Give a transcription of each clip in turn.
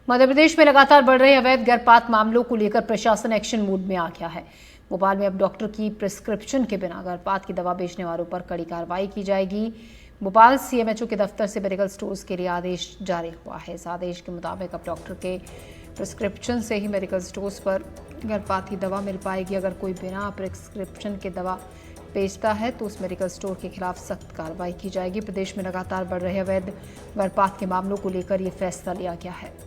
मध्य प्रदेश में लगातार बढ़ रहे अवैध गर्भपात मामलों को लेकर प्रशासन एक्शन मोड में आ गया है। भोपाल में अब डॉक्टर की प्रिस्क्रिप्शन के बिना गर्भपात की दवा बेचने वालों पर कड़ी कार्रवाई की जाएगी। भोपाल सीएमएचओ के दफ्तर से मेडिकल स्टोर्स के लिए आदेश जारी हुआ है। इस आदेश के मुताबिक अब डॉक्टर के प्रिस्क्रिप्शन से ही मेडिकल स्टोर्स पर गर्भपात की दवा मिल पाएगी। अगर कोई बिना प्रिस्क्रिप्शन के दवा बेचता है तो उस मेडिकल स्टोर के खिलाफ सख्त कार्रवाई की जाएगी। प्रदेश में लगातार बढ़ रहे अवैध गर्भपात के मामलों को लेकर ये फैसला लिया गया है।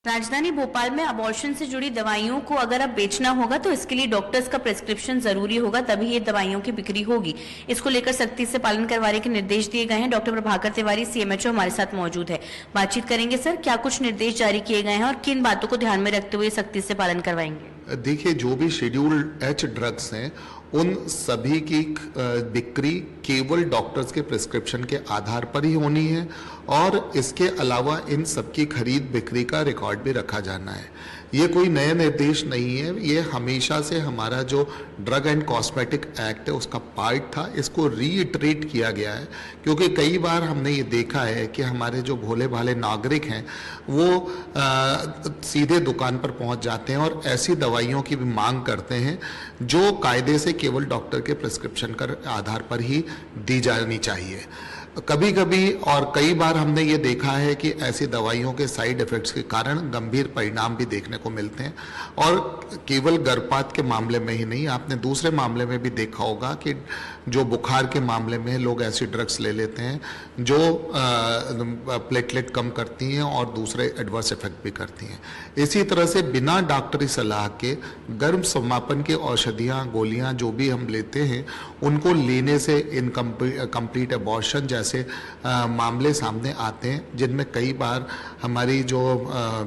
राजधानी भोपाल में अबॉर्शन से जुड़ी दवाइयों को अगर अब बेचना होगा तो इसके लिए डॉक्टर्स का प्रिस्क्रिप्शन जरूरी होगा, तभी ये दवाइयों की बिक्री होगी। इसको लेकर सख्ती से पालन करवाने के निर्देश दिए गए हैं। डॉक्टर प्रभाकर तिवारी सीएमएचओ हमारे साथ मौजूद है, बातचीत करेंगे। सर, क्या कुछ निर्देश जारी किए गए हैं और किन बातों को ध्यान में रखते हुए सख्ती से पालन करवाएंगे? देखिए, जो भी शेड्यूल्ड एच ड्रग्स हैं उन सभी की बिक्री केवल डॉक्टर्स के प्रिस्क्रिप्शन के आधार पर ही होनी है और इसके अलावा इन सबकी खरीद बिक्री का रिकॉर्ड भी रखा जाना है। ये कोई नया निर्देश नहीं है, ये हमेशा से हमारा जो ड्रग एंड कॉस्मेटिक एक्ट है उसका पार्ट था। इसको रीइटरेट किया गया है क्योंकि कई बार हमने ये देखा है कि हमारे जो भोले भाले नागरिक हैं वो सीधे दुकान पर पहुंच जाते हैं और ऐसी दवाइयों की भी मांग करते हैं जो कायदे से केवल डॉक्टर के प्रिस्क्रिप्शन के आधार पर ही दी जानी चाहिए। कभी कभी और कई बार हमने ये देखा है कि ऐसी दवाइयों के साइड इफेक्ट्स के कारण गंभीर परिणाम भी देखने को मिलते हैं और केवल गर्भपात के मामले में ही नहीं, आपने दूसरे मामले में भी देखा होगा कि जो बुखार के मामले में लोग ऐसी ड्रग्स ले लेते हैं जो प्लेटलेट कम करती हैं और दूसरे एडवर्स इफेक्ट भी करती हैं। इसी तरह से बिना डॉक्टरी सलाह के गर्भ समापन की औषधियाँ गोलियाँ जो भी हम लेते हैं उनको लेने से इनकम्प्लीट अबॉर्शन जैसे मामले सामने आते हैं जिनमें कई बार हमारी जो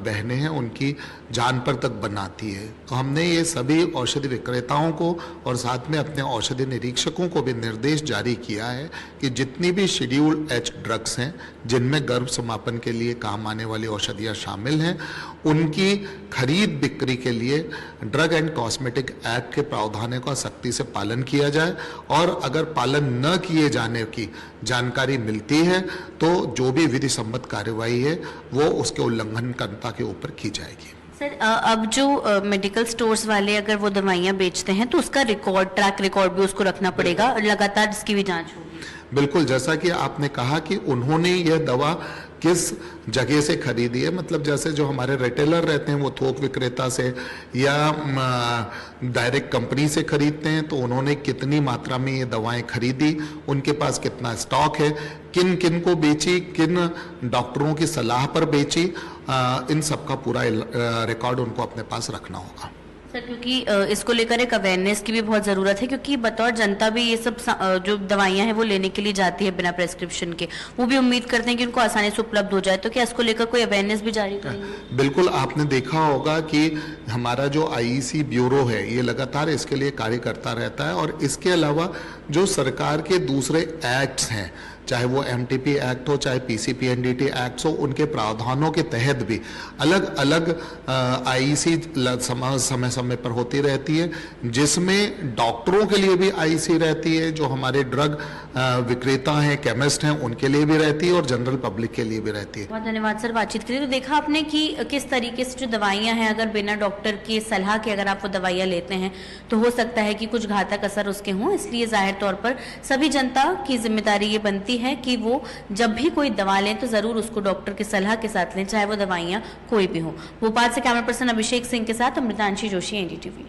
बहनें हैं उनकी जान पर तक बनाती है। तो हमने ये सभी औषधि विक्रेताओं को और साथ में अपने औषधि निरीक्षकों को भी निर्देश जारी किया है कि जितनी भी शेड्यूल्ड एच ड्रग्स हैं जिनमें गर्भ समापन के लिए काम आने वाली औषधियाँ शामिल हैं उनकी खरीद बिक्री के लिए ड्रग एंड कॉस्मेटिक एक्ट के प्रावधानों का सख्ती से पालन किया जाए और अगर पालन न किए जाने की जानकारी मिलती है तो जो भी विधि सम्मत कार्यवाही है वो उसके उल्लंघनकर्ता के ऊपर की जाएगी। सर, अब जो मेडिकल स्टोर्स वाले अगर वो दवाइयाँ बेचते हैं तो उसका रिकॉर्ड, ट्रैक रिकॉर्ड भी उसको रखना पड़ेगा और लगातार इसकी भी जांच होगी। बिल्कुल, जैसा कि आपने कहा कि उन्होंने यह दवा किस जगह से खरीदी है, मतलब जैसे जो हमारे रिटेलर रहते हैं वो थोक विक्रेता से या डायरेक्ट कंपनी से खरीदते हैं तो उन्होंने कितनी मात्रा में ये दवाएं खरीदी, उनके पास कितना स्टॉक है, किन किन को बेची, किन डॉक्टरों की सलाह पर बेची, इन सब का पूरा रिकॉर्ड उनको अपने पास रखना होगा। सर, क्योंकि इसको लेकर एक अवेयरनेस की भी बहुत ज़रूरत है क्योंकि बतौर जनता भी ये सब जो दवाइयाँ हैं वो लेने के लिए जाती है बिना प्रिस्क्रिप्शन के, वो भी उम्मीद करते हैं कि उनको आसानी से उपलब्ध हो जाए। तो क्या इसको लेकर कोई अवेयरनेस भी जारी करेंगे? बिल्कुल, आपने देखा होगा कि हमारा जो आईईसी ब्यूरो है ये लगातार इसके लिए कार्य करता रहता है और इसके अलावा जो सरकार के दूसरे एक्ट्स हैं, चाहे वो एमटीपी एक्ट हो चाहे पीसीपीएनडीटी एक्ट हो, उनके प्रावधानों के तहत भी अलग अलग आईईसी समय समय पर होती रहती है जिसमें डॉक्टरों के लिए भी आईईसी रहती है, जो हमारे ड्रग विक्रेता हैं, केमिस्ट हैं, उनके लिए भी रहती है और जनरल पब्लिक के लिए भी रहती है। बहुत धन्यवाद सर बातचीत के लिए। तो देखा आपने कि किस तरीके से जो दवाइयाँ हैं अगर बिना डॉक्टर की सलाह के अगर आप वो दवाइयाँ लेते हैं तो हो सकता है कि कुछ घातक असर उसके हों। इसलिए जाहिर तौर पर सभी जनता की जिम्मेदारी ये बनती है कि वो जब भी कोई दवा लें तो जरूर उसको डॉक्टर की सलाह के साथ लें, चाहे वो दवाइयाँ कोई भी हो। भोपाल से कैमरा पर्सन अभिषेक सिंह के साथ अमृतांशी जोशी, एनडीटीवी।